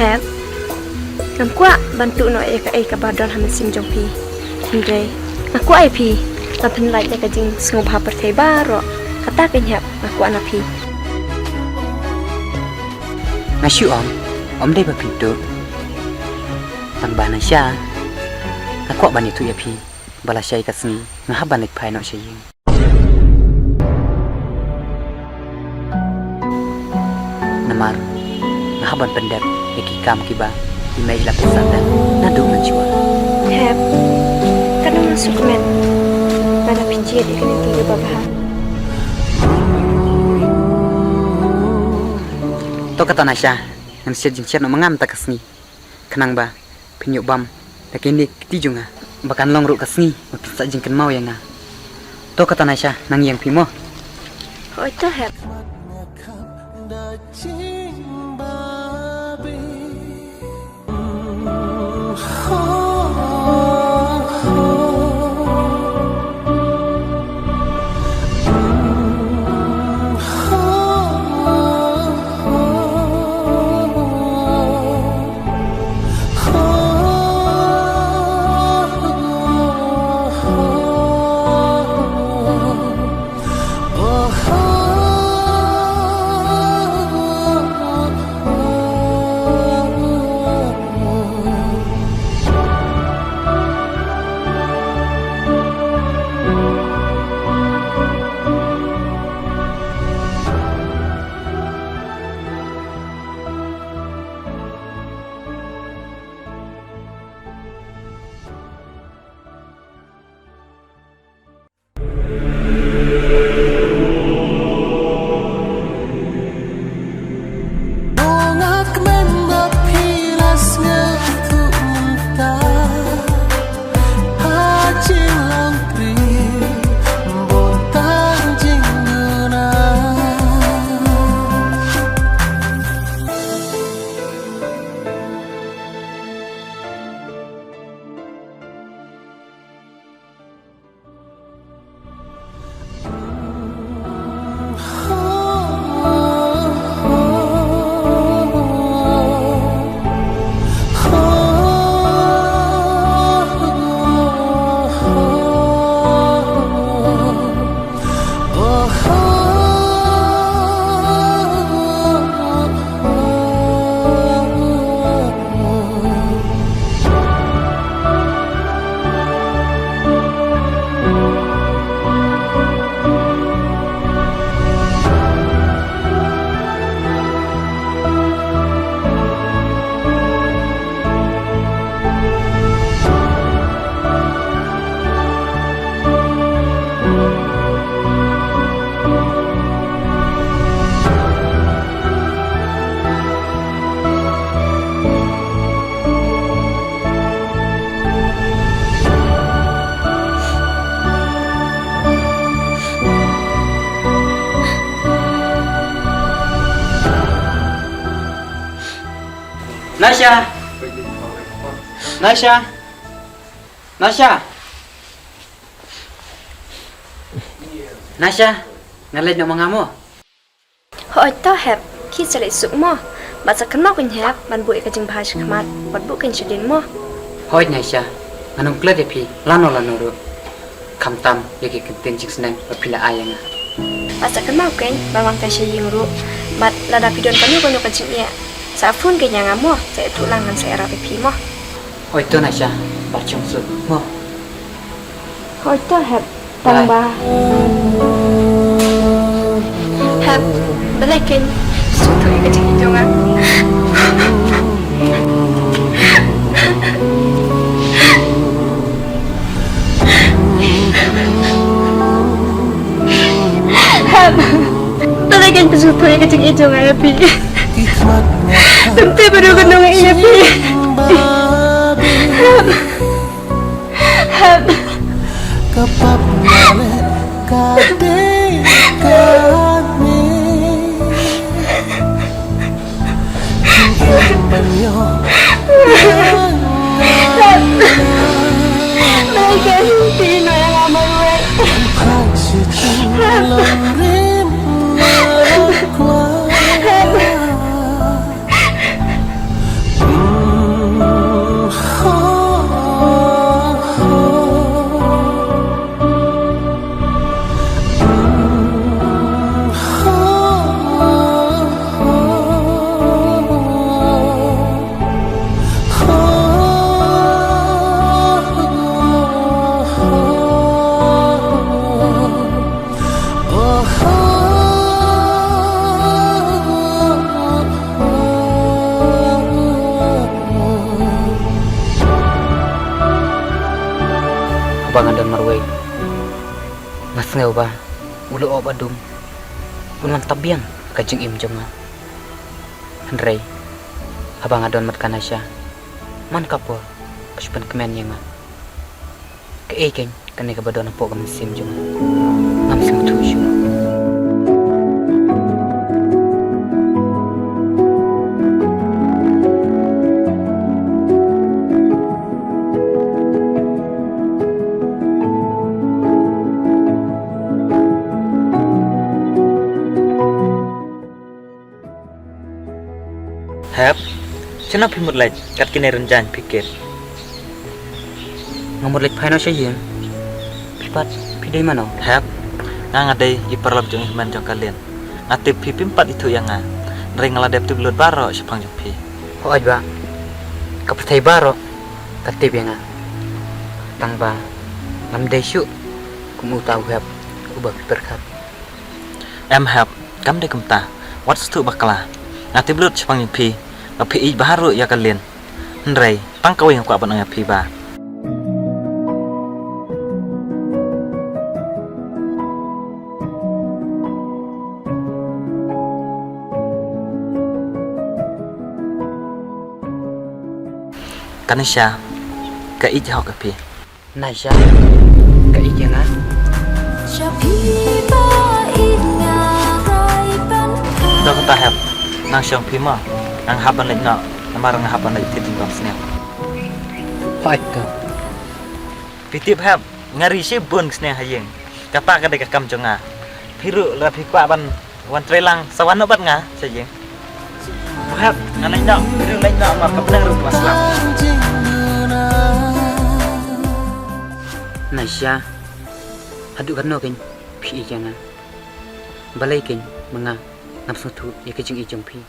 Heb Ngam kuat bantu no eka badon hamen sim jong pi Hindre Ngaku ai pi Lampen like eka jing sngub ha pertai baro Kata kenyap ngaku anak pi Ngasyu om dai bapintu Tang bana sya Ngaku ban itu ya pi Bala syai kasni ngahaban lik pai no syai Namar ngahaban pendep Eki kam kiba Imai ila pesanda Nadu menjiwa Heb Kana masuk men Nana pinjir ikan yang tiga babah To kata Nasya Ngan siya jing siya no mangam ta kasni Kenang ba Pinyuk bam Lakin di junga Bakan long ruk kasni Mapinsa jing ken mau ya nga To kata Nasya Nang yang pimo Oh itu Heb Nasya Nasya Nasya Nasya Ngalai no mangamu Oh itu Heb Ki selai suk mo Basa kan mau kan Heb Ban bu eka jing bahas kamat Ban bu kan sedin mo Hoi Nasya Anong kla depi Lano ru Kamtam Yaki kentin jing senang Bapila ayanga Basa kan mau kan Ban wang tasya ying ru Mat lada pidon panu kono kan jing iya Safun ke nyanga mo Saya tulang dan saya rapi pi mo Oh itu Nasya Bacong su Mo Oh itu Heb Tambah Heb Balikin Suatu eka jing hitungan Heb Balikin pesuatu eka jing hitungan ya pi Tentu baru kenung ini pi Heb Kapap nalet kadek kami Hingga banyo Mereka hindi na yang amal wek Pagsitin lang rin magwa abang adon marway mas ngeu ba ulo obadum ulang tabiang kajing im jonga Henry abang adon mat kanasya man kapo kaspan kemen yang ke ekeng kane ka badon po kam sim jonga ngam sim tu syu Hep, chana phimut lai kat kine renjan pikir. ngamur lek phaino sayeng pipat pidai mano Hep, ngadai iparlap jong ihman jong kalian. Ngatip pimpat itu yang ring ladep tu belut baro sepang jong pi. ho ajba kapatai baro katib yang tang ba ngam desu kumu tahu hep ubah piperkat Em hep, kam de kumta. Wat stu bakala. Ngatip belut sepang jong pi. Kapi I baharu ya kalian. Henry, tang kau yang kuat banang pi ba. Kanisha, ka I jauh kapi. Naisha ka ijanga Dah kata hep, nang siang pi ma. Nang haban lek nak, namarang haban lek titin bang snap. fight ka Pitip hep, ngari si bun snap hayeng. Kapak kada kakam jonga. Piru la pi kwa ban wan trelang sawan obat nga sayeng. Hep, nganai nak, piru lek nak mar kapnang ru maslam. Naisha adu kan no ken pi ijanga balai ken manga ngam sutu ya kejing ijong pi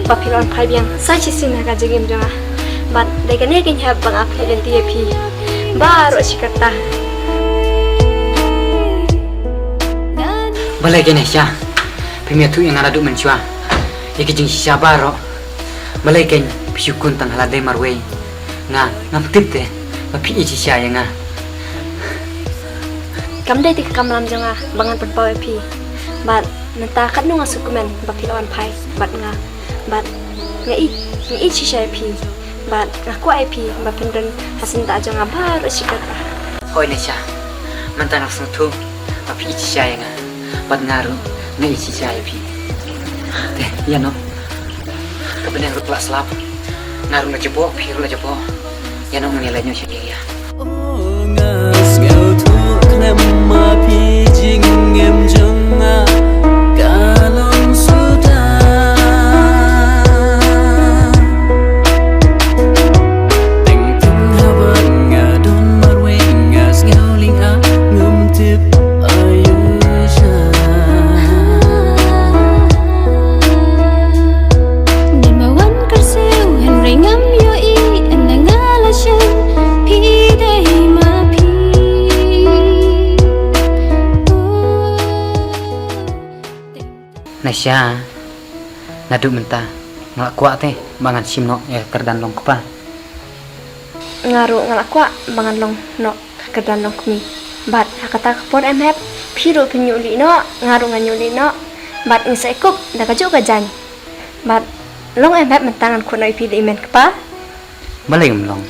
Papilon pai biang sa chi sin ka jigim jonga bat de ka ne kin ha bang ap len ti pi baro sikata balai ken Naisha pimia tu yang ada du menchua ya kejing sisa baro balai ken pisukun tang halade marway ngam tipte pi ichi sia yang kam de ti kam lam jonga bangan pau pi bat nata kat nu ngasukumen papilon pai bat bat ngai chi sha pi bat aku ip bat pendon hasin ta jonga baro sikata hoi Naisha mantan langsung tu pi ichi sia yang bat ngaru ngai ichi sia pi teh ya no kebenar rut kelas lap ngaru na jebo pi ru la jebo ya no ngai la nyo sia ya em mà phi chính em chẳng à cả lòng sudah tình thương haban ngà đón marwe ngà ngao ling a ngum tip ayusha Nên mà vẫn cất siêu hình ring ngắm yo y anh đã ngã là chân phi đây mà phi Nasya, ngadu menta, nggak kuat teh, bangan simno ya kerdan long kepa. ngaru ngalakwa bangan long no kerdan long kumi bat hakata kapor em hep phiru pinyuli no ngaru nganyuli no bat ngisa ikup da kaju kajan bat long em hep mentangan kunoi pili imen kapa Balai long.